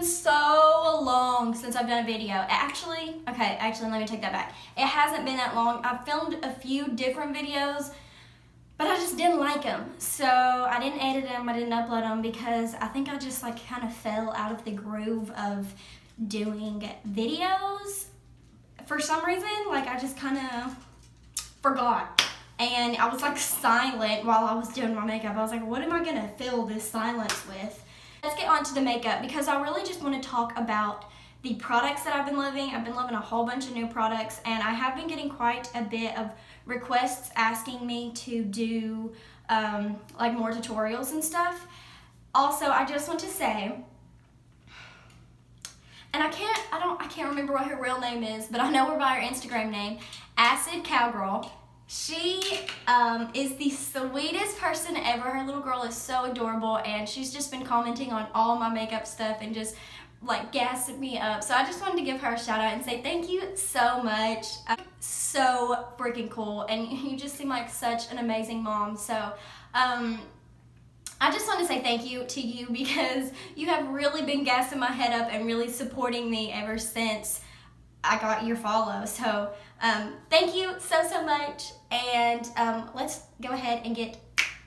been so long since I've done a video. Actually, let me take that back. It hasn't been that long. I've filmed a few different videos, but I just didn't like them. So I didn't edit them, I didn't upload them because I think I just like kind of fell out of the groove of doing videos. For some reason, like I just kind of forgot. And I was like silent while I was doing my makeup. I was like, what am I gonna fill this silence with? Let's get on to the makeup because I really just want to talk about the products that I've been loving. I've been loving a whole bunch of new products, and I have been getting quite a bit of requests asking me to do like more tutorials and stuff. Also, I just want to say, and I can't remember what her real name is, but I know her by her Instagram name, Acid Cowgirl. She is the sweetest person ever. Her little girl is so adorable, and she's just been commenting on all my makeup stuff and just like gassing me up. So I just wanted to give her a shout out and say thank you so much. So freaking cool, and you just seem like such an amazing mom. So I just want to say thank you to you because you have really been gassing my head up and really supporting me ever since I got your follow. So thank you so much, and let's go ahead and get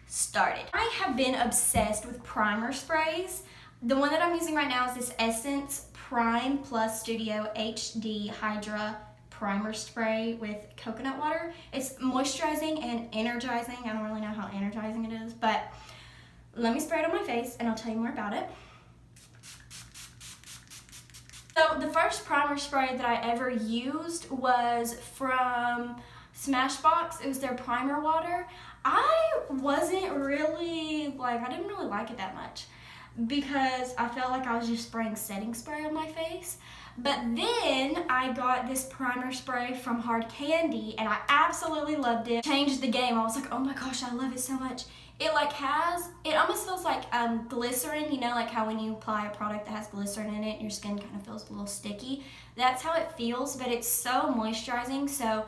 started. I have been obsessed with primer sprays. The one that I'm using right now is this Essence Prime Plus Studio HD Hydra primer spray with coconut water. It's moisturizing and energizing. I don't really know how energizing it is, but let me spray it on my face and I'll tell you more about it. So the first primer spray that I ever used was from Smashbox. It was their primer water. I wasn't really, I didn't really like it that much because I felt like I was just spraying setting spray on my face. But then I got this primer spray from Hard Candy and I absolutely loved it. Changed the game. I was like, oh my gosh, I love it so much. It it almost feels like glycerin, you know, like how when you apply a product that has glycerin in it, your skin kind of feels a little sticky. That's how it feels, but it's so moisturizing. So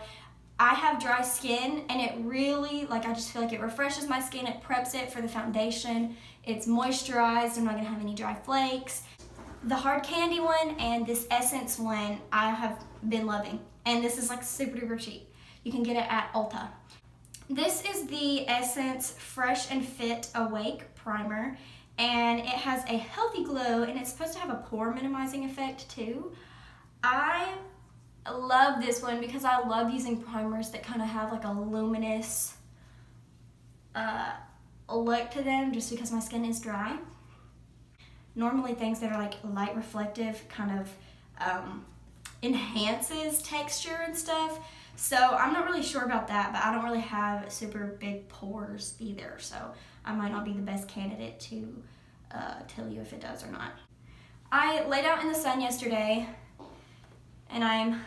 I have dry skin and it really, I just feel like it refreshes my skin, it preps it for the foundation, it's moisturized, I'm not gonna have any dry flakes. The Hard Candy one and this Essence one I have been loving, and this is like super duper cheap. You can get it at Ulta. This is the Essence Fresh and Fit Awake Primer, and it has a healthy glow and it's supposed to have a pore minimizing effect too. I love this one because I love using primers that kind of have like a luminous look to them just because my skin is dry. Normally things that are like light reflective kind of enhances texture and stuff. So I'm not really sure about that, but I don't really have super big pores either. So I might not be the best candidate to tell you if it does or not. I laid out in the sun yesterday and I'm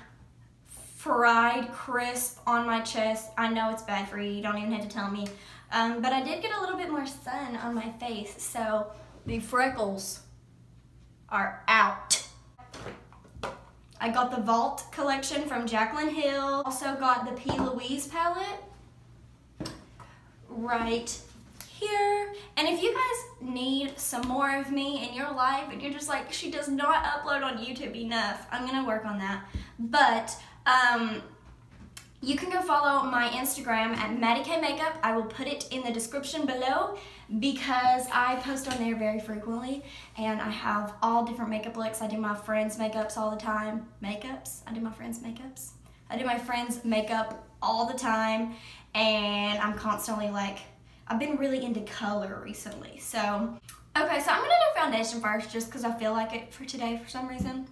fried crisp on my chest. I know it's bad for you, you don't even have to tell me. But I did get a little bit more sun on my face, so the freckles are out. I got the Vault collection from Jaclyn Hill. Also got the Louise Palette right here. And if you guys need some more of me in your life and you're just like, she does not upload on YouTube enough, I'm gonna work on that. But you can go follow my Instagram at MadiKayMakeup. I will put it in the description below because I post on there very frequently and I have all different makeup looks. I do my friends' makeups all the time. I do my friends' makeups. I do my friends' makeup all the time, and I'm constantly I've been really into color recently. So, okay, so I'm gonna do foundation first just because I feel like it for today for some reason.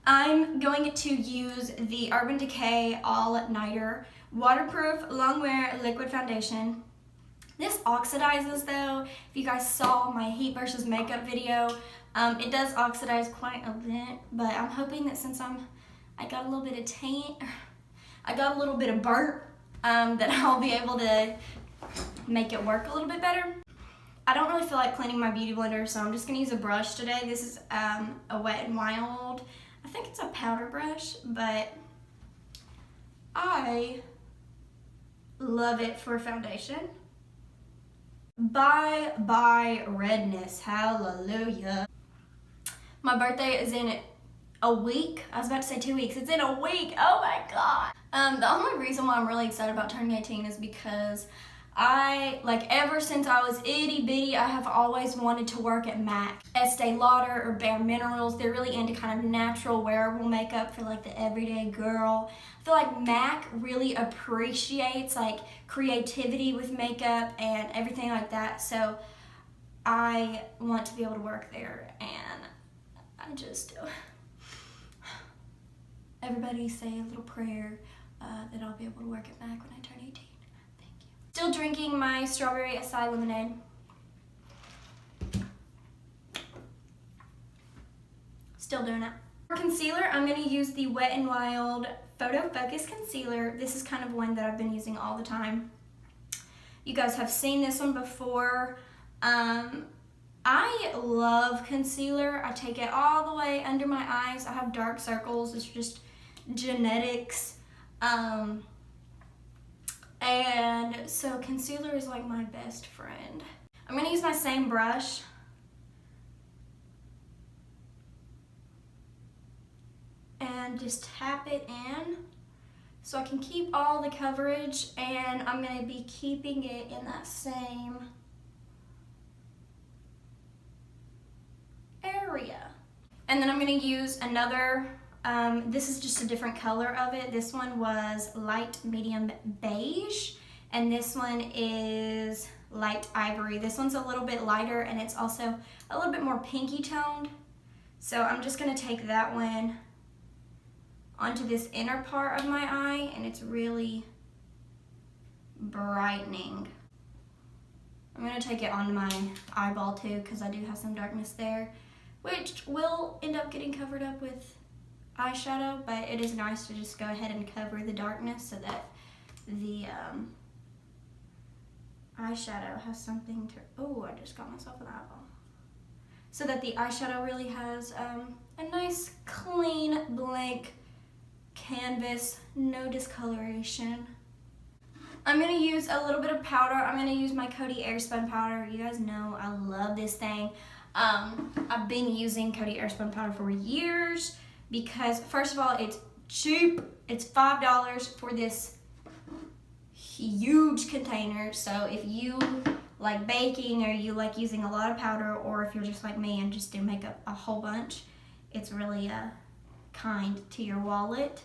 I'm going to use the Urban Decay All Nighter Waterproof Long Wear Liquid Foundation. This oxidizes though. If you guys saw my heat versus makeup video, it does oxidize quite a bit, but I'm hoping that since I got a little bit of taint, I got a little bit of burnt, that I'll be able to make it work a little bit better. I don't really feel like cleaning my beauty blender, so I'm just gonna use a brush today. This is a Wet n Wild. I think it's a powder brush, but I love it for foundation. Bye redness, hallelujah. My birthday is in a week. I was about to say 2 weeks. It's in a week. Oh my God. The only reason why I'm really excited about turning 18 is because ever since I was itty bitty, I have always wanted to work at MAC. Estee Lauder or Bare Minerals, they're really into kind of natural wearable makeup for like the everyday girl. I feel like MAC really appreciates like creativity with makeup and everything like that. So I want to be able to work there, and I just, everybody say a little prayer that I'll be able to work at MAC when I turn 18. Still drinking my strawberry acai lemonade. Still doing it. For concealer, I'm going to use the Wet n Wild Photo Focus Concealer. This is kind of one that I've been using all the time. You guys have seen this one before. I love concealer. I take it all the way under my eyes. I have dark circles. It's just genetics. And so concealer is like my best friend. I'm gonna use my same brush. And just tap it in so I can keep all the coverage, and I'm gonna be keeping it in that same area. And then I'm gonna use another, this is just a different color of it. This one was light medium beige, and this one is light ivory. This one's a little bit lighter, and it's also a little bit more pinky toned. So I'm just gonna take that one onto this inner part of my eye, and it's really brightening. I'm gonna take it onto my eyeball too, because I do have some darkness there, which will end up getting covered up with eyeshadow, but it is nice to just go ahead and cover the darkness so that the eyeshadow has something to, oh, I just got myself an eyeball. So that the eyeshadow really has a nice, clean, blank canvas, no discoloration. I'm gonna use a little bit of powder. I'm gonna use my Coty Airspun powder. You guys know I love this thing. I've been using Coty Airspun powder for years because, first of all, it's cheap. It's $5 for this huge container. So if you like baking, or you like using a lot of powder, or if you're just like me and just do makeup a whole bunch, it's really kind to your wallet.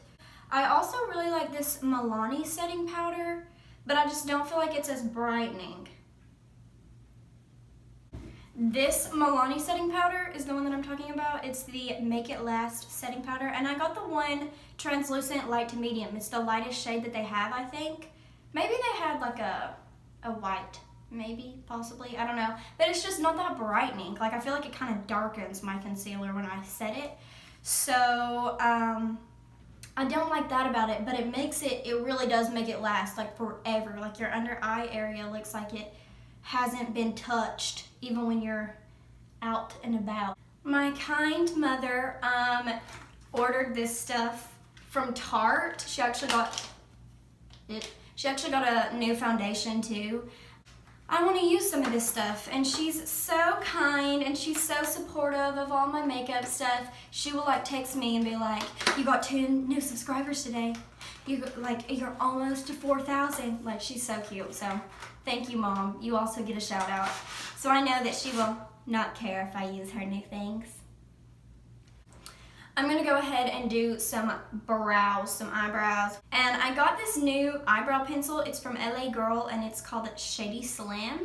I also really like this Milani setting powder, but I just don't feel like it's as brightening. This Milani setting powder is the one that I'm talking about. It's the Make It Last setting powder, and I got the one translucent light to medium. It's the lightest shade that they have, I think. Maybe they had like a white, maybe, possibly, I don't know. But it's just not that brightening. Like, I feel like it kind of darkens my concealer when I set it. So, I don't like that about it, but it really does make it last like forever. Like, your under eye area looks like it hasn't been touched even when you're out and about. My kind mother ordered this stuff from Tarte. She actually got a new foundation too. I want to use some of this stuff, and she's so kind and she's so supportive of all my makeup stuff. She will like text me and be like, "You got 2 new subscribers today. You're almost to 4,000." Like, she's so cute. So thank you, Mom. You also get a shout out. So I know that she will not care if I use her new things. I'm gonna go ahead and do some eyebrows. And I got this new eyebrow pencil. It's from LA Girl, and it's called Shady Slam.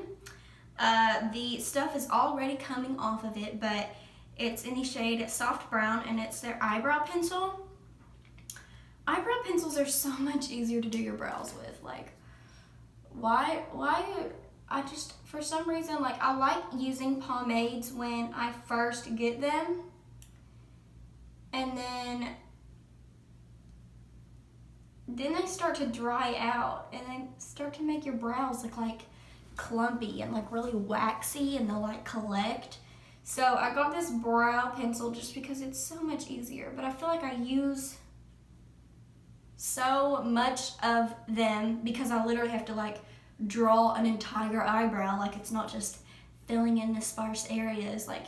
The stuff is already coming off of it, but it's in the shade Soft Brown, and it's their eyebrow pencil. Eyebrow pencils are so much easier to do your brows with. Like, why, I just, for some reason, like, I like using pomades when I first get them. And then they start to dry out, and they start to make your brows look like clumpy and like really waxy, and they'll like collect. So I got this brow pencil just because it's so much easier, but I feel like I use so much of them because I literally have to like draw an entire eyebrow. Like, it's not just filling in the sparse areas. Like,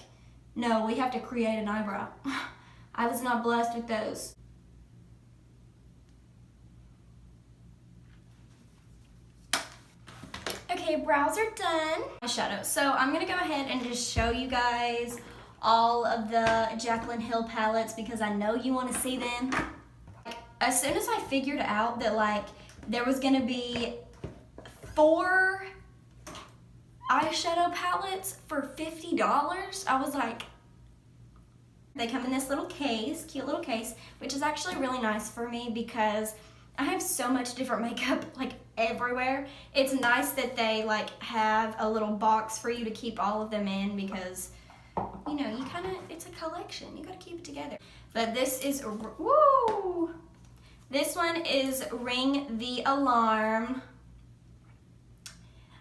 No, we have to create an eyebrow. I was not blessed with those. Okay, brows are done. Eyeshadow. So I'm gonna go ahead and just show you guys all of the Jaclyn Hill palettes because I know you want to see them. As soon as I figured out that like there was gonna be 4 eyeshadow palettes for $50, I was like, they come in this little case, cute little case, which is actually really nice for me because I have so much different makeup like everywhere. It's nice that they like have a little box for you to keep all of them in because, you know, you kind of, it's a collection. You got to keep it together. But this is, woo! This one is Ring the Alarm.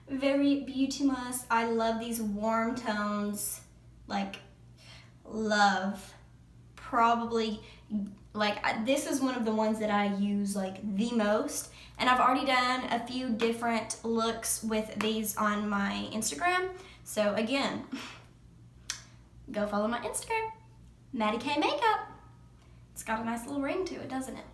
Very beautimous. I love these warm tones. Like, love. Probably, like, this is one of the ones that I use like the most. And I've already done a few different looks with these on my Instagram. So again, go follow my Instagram, MadiKayMakeup. It's got a nice little ring to it, doesn't it?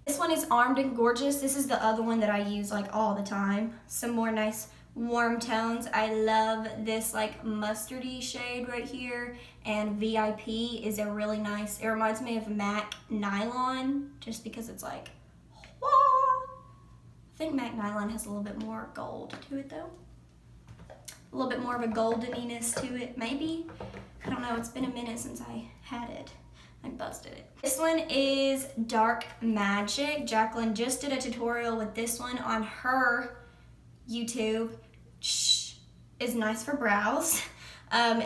This one is Armed and Gorgeous. This is the other one that I use like all the time. Some more nice warm tones. I love this like mustardy shade right here, and VIP is a really nice, it reminds me of MAC Nylon just because it's like, wah! I think MAC Nylon has a little bit more gold to it though. A little bit more of a goldeniness to it, maybe. I don't know, it's been a minute since I had it. I busted it. This one is Dark Magic. Jaclyn just did a tutorial with this one on her YouTube. Is nice for brows.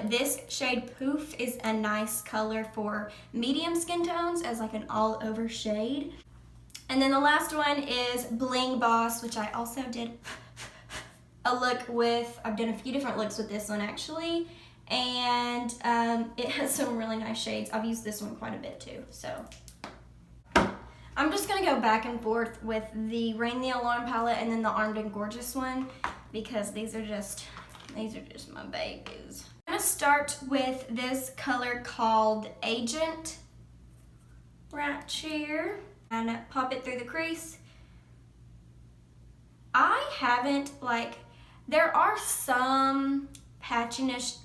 This shade Poof is a nice color for medium skin tones as like an all over shade. And then the last one is Bling Boss, which I also did a look with. I've done a few different looks with this one actually. And it has some really nice shades. I've used this one quite a bit too, so. I'm just gonna go back and forth with the Ring the Alarm palette and then the Armed and Gorgeous one because these are just my babies. I'm gonna start with this color called Agent right here and pop it through the crease. I haven't like, there are some patchiness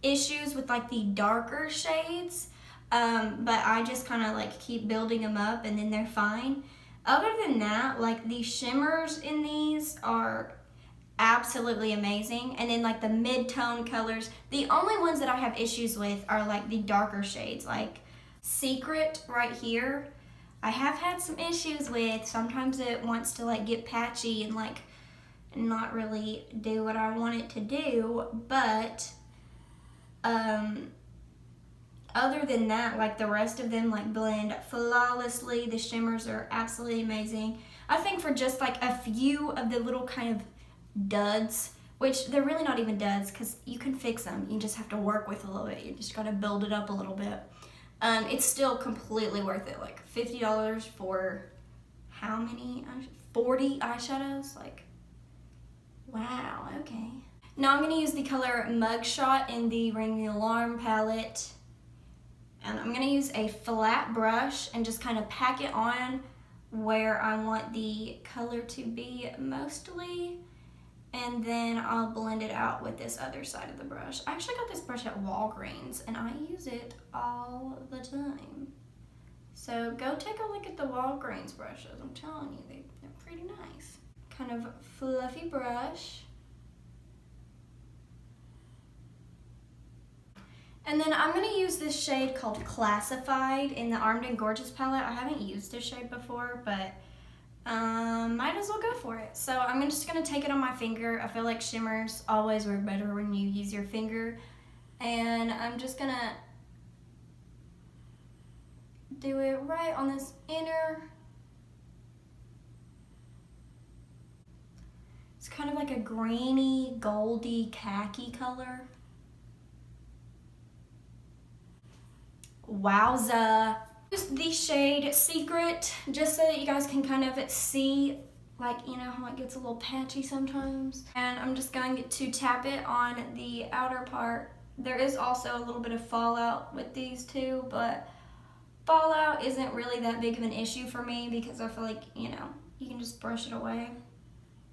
issues with like the darker shades, but I just kind of like keep building them up and then they're fine. Other than that, like the shimmers in these are absolutely amazing, and then like the mid-tone colors, the only ones that I have issues with are like the darker shades, like Secret right here. I have had some issues with, sometimes it wants to like get patchy and like not really do what I want it to do, but other than that, like the rest of them like blend flawlessly. The shimmers are absolutely amazing. I think for just like a few of the little kind of duds, which they're really not even duds because you can fix them, you just have to work with a little bit, you just gotta build it up a little bit. It's still completely worth it. Like $50 for how many? 40 eyeshadows? Like, wow, okay. Now I'm gonna use the color Mugshot in the Ring the Alarm palette. And I'm gonna use a flat brush and just kind of pack it on where I want the color to be mostly. And then I'll blend it out with this other side of the brush. I actually got this brush at Walgreens and I use it all the time. So go take a look at the Walgreens brushes. I'm telling you, they're pretty nice. Kind of fluffy brush. And then I'm gonna use this shade called Classified in the Armed and Gorgeous palette. I haven't used this shade before, but might as well go for it. So I'm just gonna take it on my finger. I feel like shimmers always work better when you use your finger. And I'm just gonna do it right on this inner. It's kind of like a grainy, goldy, khaki color. Wowza. Use the shade Secret just so that you guys can kind of see, like, you know how it gets a little patchy sometimes. And I'm just going to tap it on the outer part There is also a little bit of fallout with these two, but fallout isn't really that big of an issue for me because I feel like, you know, you can just brush it away.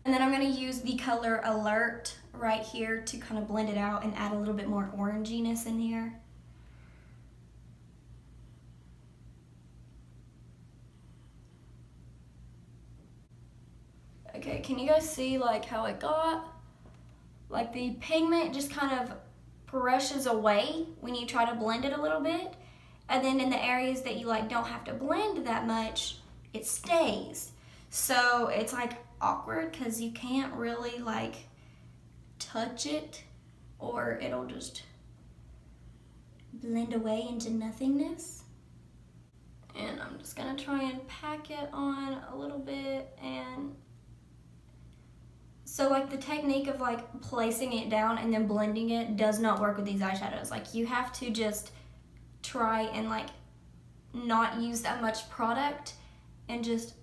And then I'm going to use the color Alert right here to kind of blend it out and add a little bit more oranginess in here. Okay, can you guys see like how it got? Like the pigment just kind of brushes away when you try to blend it a little bit. And then in the areas that you like don't have to blend that much, it stays. So it's like awkward because you can't really like touch it or it'll just blend away into nothingness. And I'm just gonna try and pack it on a little bit. And so like the technique of like placing it down and then blending it does not work with these eyeshadows. Like you have to just try and like not use that much product and just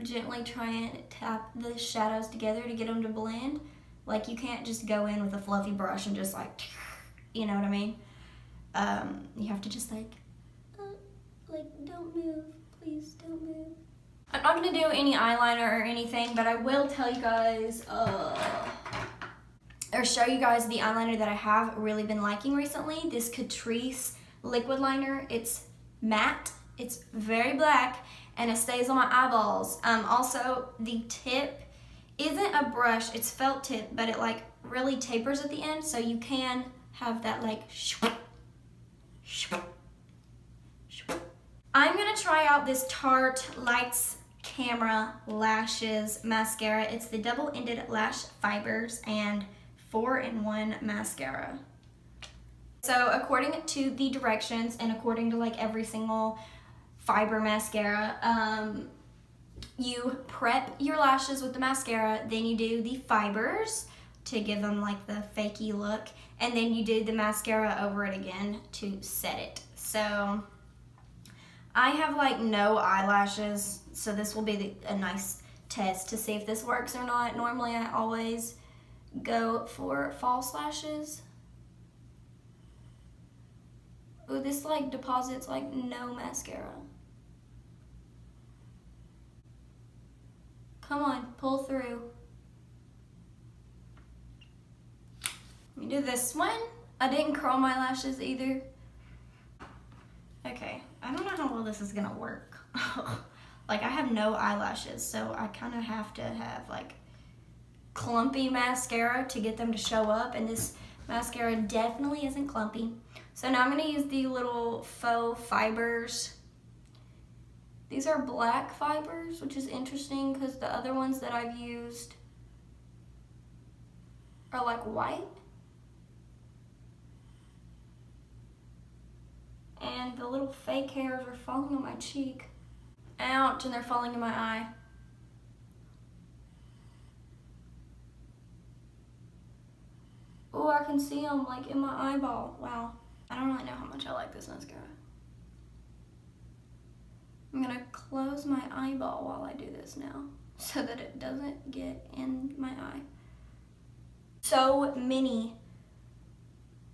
gently try and tap the shadows together to get them to blend. Like you can't just go in with a fluffy brush and just like, you know what I mean? You have to just like don't move, please don't move. I'm not gonna do any eyeliner or anything, but I will tell you guys, or show you guys the eyeliner that I have really been liking recently. This Catrice liquid liner. It's matte, it's very black, and it stays on my eyeballs. Also, the tip isn't a brush, it's felt tip, but it like really tapers at the end, so you can have that like shwoop, shwoop, shwoop. I'm gonna try out this Tarte Lights Camera Lashes Mascara. It's the double-ended lash fibers and 4-in-1 mascara. So according to the directions and according to like every single fiber mascara, you prep your lashes with the mascara, then you do the fibers to give them like the fakey look, and then you do the mascara over it again to set it. So I have like no eyelashes, so this will be a nice test to see if this works or not. Normally I always go for false lashes. Ooh, this like deposits like no mascara. Come on, pull through. Let me do this one. I didn't curl my lashes either. Okay, I don't know how well this is gonna work. Like I have no eyelashes, so I kind of have to have like clumpy mascara to get them to show up, and this mascara definitely isn't clumpy. So now I'm gonna use the little faux fibers. These are black fibers, which is interesting because the other ones that I've used are like white. And the little fake hairs are falling on my cheek. Ouch, and they're falling in my eye. Oh, I can see them like in my eyeball. Wow. I don't really know how much I like this mascara. I'm gonna close my eyeball while I do this now so that it doesn't get in my eye. So many.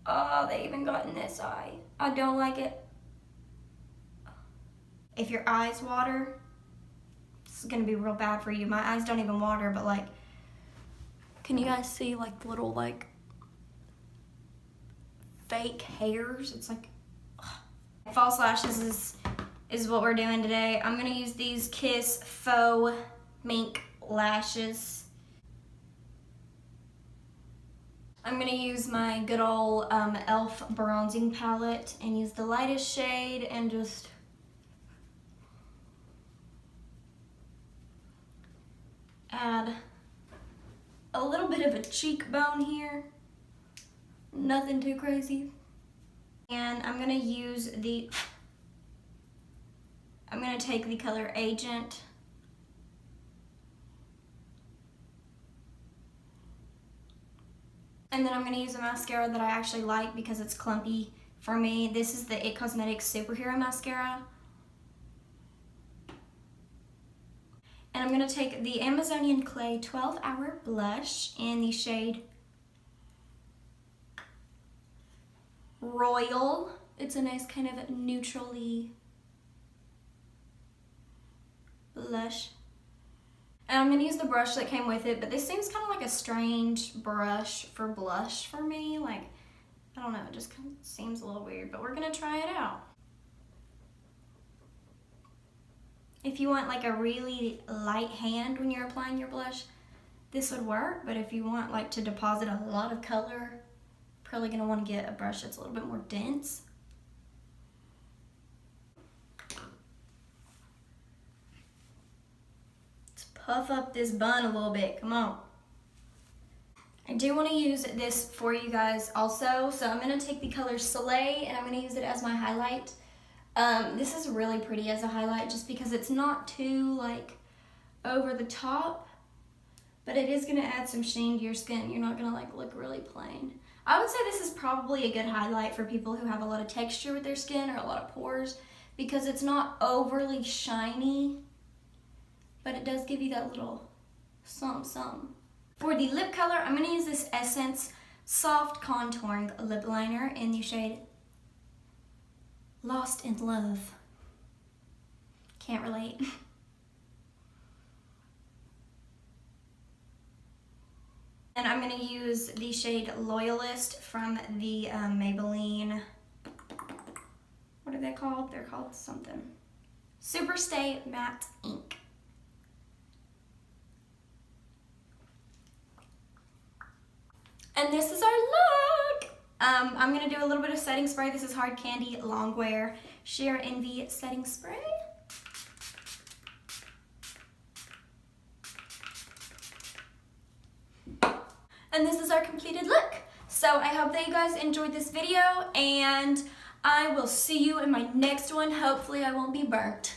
Oh, they even got in this eye. I don't like it. If your eyes water, this is gonna be real bad for you. My eyes don't even water, but like, can you guys see like little like fake hairs? It's like, ugh. False lashes is what we're doing today. I'm gonna use these Kiss Faux Mink Lashes. I'm gonna use my good old e.l.f. bronzing palette and use the lightest shade and just add a little bit of a cheekbone here. Nothing too crazy. And I'm gonna take the color Agent. And then I'm gonna use a mascara that I actually like because it's clumpy for me. This is the IT Cosmetics Superhero Mascara. And I'm gonna take the Amazonian Clay 12-Hour Blush in the shade Royal. It's a nice kind of neutrally blush. And I'm gonna use the brush that came with it, but this seems kind of like a strange brush for blush for me. Like, I don't know, it just kind of seems a little weird, but we're gonna try it out. If you want like a really light hand when you're applying your blush, this would work, but if you want like to deposit a lot of color, probably gonna want to get a brush that's a little bit more dense. Let's puff up this bun a little bit, come on. I do want to use this for you guys also, so I'm gonna take the color Soleil and I'm gonna use it as my highlight. This is really pretty as a highlight just because it's not too like over the top, but it is gonna add some sheen to your skin. You're not gonna like look really plain. I would say this is probably a good highlight for people who have a lot of texture with their skin or a lot of pores because it's not overly shiny, but it does give you that little something. For the lip color, I'm gonna use this Essence Soft Contouring Lip Liner in the shade Lost in Love. Can't relate. And I'm going to use the shade Loyalist from the Maybelline, what are they called? They're called something. Superstay Matte Ink. And this is our look! I'm going to do a little bit of setting spray. This is Hard Candy Longwear Sheer Envy Setting Spray. And this is our completed look. So I hope that you guys enjoyed this video and I will see you in my next one. Hopefully I won't be burnt.